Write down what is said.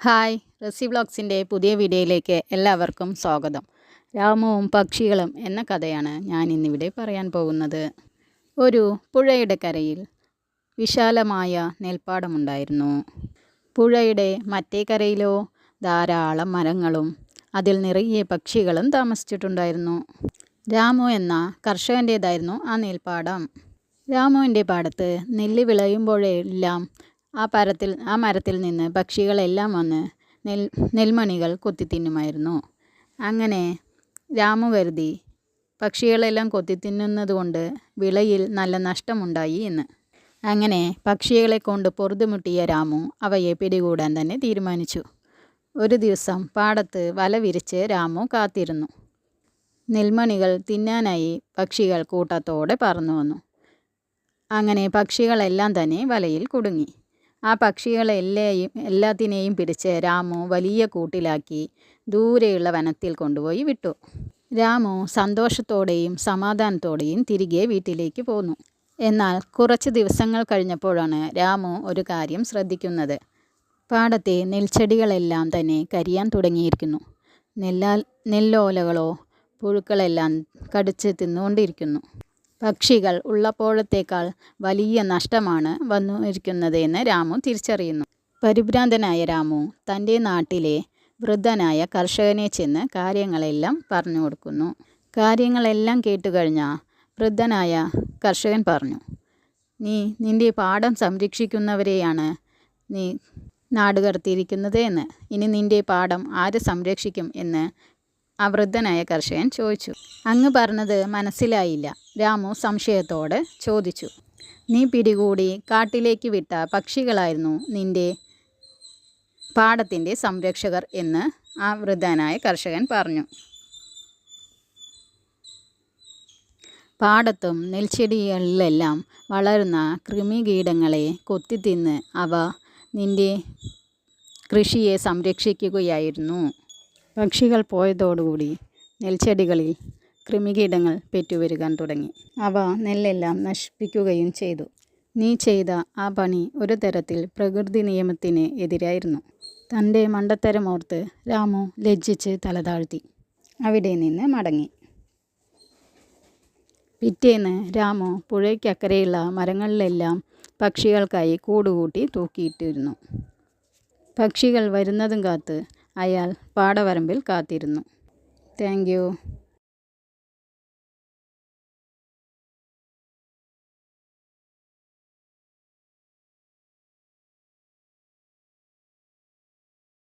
Hi, Reasi വ്ളോഗ്സിൻ്റെ പുതിയ വീഡിയോയിലേക്ക് എല്ലാവർക്കും സ്വാഗതം. രാമുവും പക്ഷികളും എന്ന കഥയാണ് ഞാൻ ഇന്നിവിടെ പറയാൻ പോകുന്നത്. ഒരു പുഴയുടെ കരയിൽ വിശാലമായ നെൽപ്പാടമുണ്ടായിരുന്നു. പുഴയുടെ മറ്റേ കരയിലോ ധാരാളം മരങ്ങളും അതിൽ നിറയെ പക്ഷികളും താമസിച്ചിട്ടുണ്ടായിരുന്നു. രാമു എന്ന കർഷകൻ്റേതായിരുന്നു ആ നെൽപ്പാടം. രാമുവിൻ്റെ പാടത്ത് നെല്ല് വിളയുമ്പോഴെല്ലാം ആ മരത്തിൽ നിന്ന് പക്ഷികളെല്ലാം വന്ന് നെൽമണികൾ കൊത്തിത്തിന്നുമായിരുന്നു. അങ്ങനെ രാമു കരുതി പക്ഷികളെല്ലാം കൊത്തിത്തിന്നുന്നത് കൊണ്ട് വിളയിൽ നല്ല നഷ്ടമുണ്ടായി എന്ന്. അങ്ങനെ പക്ഷികളെ കൊണ്ട് പൊറുതുമുട്ടിയ രാമു അവയെ പിടികൂടാൻ തന്നെ തീരുമാനിച്ചു. ഒരു ദിവസം പാടത്ത് വല വിരിച്ച് രാമു കാത്തിരുന്നു. നെൽമണികൾ തിന്നാനായി പക്ഷികൾ കൂട്ടത്തോടെ പറന്നു വന്നു. അങ്ങനെ പക്ഷികളെല്ലാം തന്നെ വലയിൽ കുടുങ്ങി. ആ എല്ലാത്തിനെയും പിടിച്ച് രാമു വലിയ കൂട്ടിലാക്കി ദൂരെയുള്ള വനത്തിൽ കൊണ്ടുപോയി വിട്ടു. രാമു സന്തോഷത്തോടെയും സമാധാനത്തോടെയും തിരികെ വീട്ടിലേക്ക് പോന്നു. എന്നാൽ കുറച്ച് ദിവസങ്ങൾ കഴിഞ്ഞപ്പോഴാണ് രാമു ഒരു കാര്യം ശ്രദ്ധിക്കുന്നത്. പാടത്തെ നെൽച്ചെടികളെല്ലാം തന്നെ കരിയാൻ തുടങ്ങിയിരിക്കുന്നു. നെല്ലോലകളോ പുഴുക്കളെല്ലാം കടിച്ച് തിന്നുകൊണ്ടിരിക്കുന്നു. പക്ഷികൾ ഉള്ളപ്പോഴത്തേക്കാൾ വലിയ നഷ്ടമാണ് വന്നിരിക്കുന്നത് എന്ന് രാമു തിരിച്ചറിയുന്നു. പരിഭ്രാന്തനായ രാമു തൻ്റെ നാട്ടിലെ വൃദ്ധനായ കർഷകനെ ചെന്ന് കാര്യങ്ങളെല്ലാം പറഞ്ഞു കൊടുക്കുന്നു. കാര്യങ്ങളെല്ലാം കേട്ടുകഴിഞ്ഞ വൃദ്ധനായ കർഷകൻ പറഞ്ഞു, നിൻ്റെ പാടം സംരക്ഷിക്കുന്നവരെയാണ് നീ നാടുകടത്തിയിരിക്കുന്നത് എന്ന്. ഇനി നിൻ്റെ പാടം ആര് സംരക്ഷിക്കും എന്ന് ആ വൃദ്ധനായ കർഷകൻ ചോദിച്ചു. അങ്ങ് പറഞ്ഞത് മനസ്സിലായില്ല, രാമു സംശയത്തോടെ ചോദിച്ചു. നീ പിടികൂടി കാട്ടിലേക്ക് വിട്ട പക്ഷികളായിരുന്നു നിൻ്റെ പാടത്തിൻ്റെ സംരക്ഷകർ എന്ന് ആ വൃദ്ധനായ കർഷകൻ പറഞ്ഞു. പാടത്തും നെൽച്ചെടികളിലെല്ലാം വളരുന്ന കൃമികീടങ്ങളെ കൊത്തിത്തിന്ന് അവ നിൻ്റെ കൃഷിയെ സംരക്ഷിക്കുകയായിരുന്നു. പക്ഷികൾ പോയതോടുകൂടി നെൽച്ചെടികളിൽ കൃമികീടങ്ങൾ പെറ്റുവരുവാൻ തുടങ്ങി. അവ നെല്ലെല്ലാം നശിപ്പിക്കുകയും ചെയ്തു. നീ ചെയ്ത ആ പണി ഒരു തരത്തിൽ പ്രകൃതി നിയമത്തിന് എതിരായിരുന്നു. തൻ്റെ മണ്ടത്തരമോർത്ത് രാമു ലജ്ജിച്ച് തലതാഴ്ത്തി അവിടെ നിന്ന് മടങ്ങി. പിറ്റേന്ന് രാമു പുഴയ്ക്കക്കരെയുള്ള മരങ്ങളിലെല്ലാം പക്ഷികൾക്കായി കൂടുകൂട്ടി തൂക്കിയിട്ടിരുന്നു. പക്ഷികൾ വരുന്നതും കാത്ത് അയാൾ പാടവരമ്പിൽ കാത്തിരുന്നു. Thank you.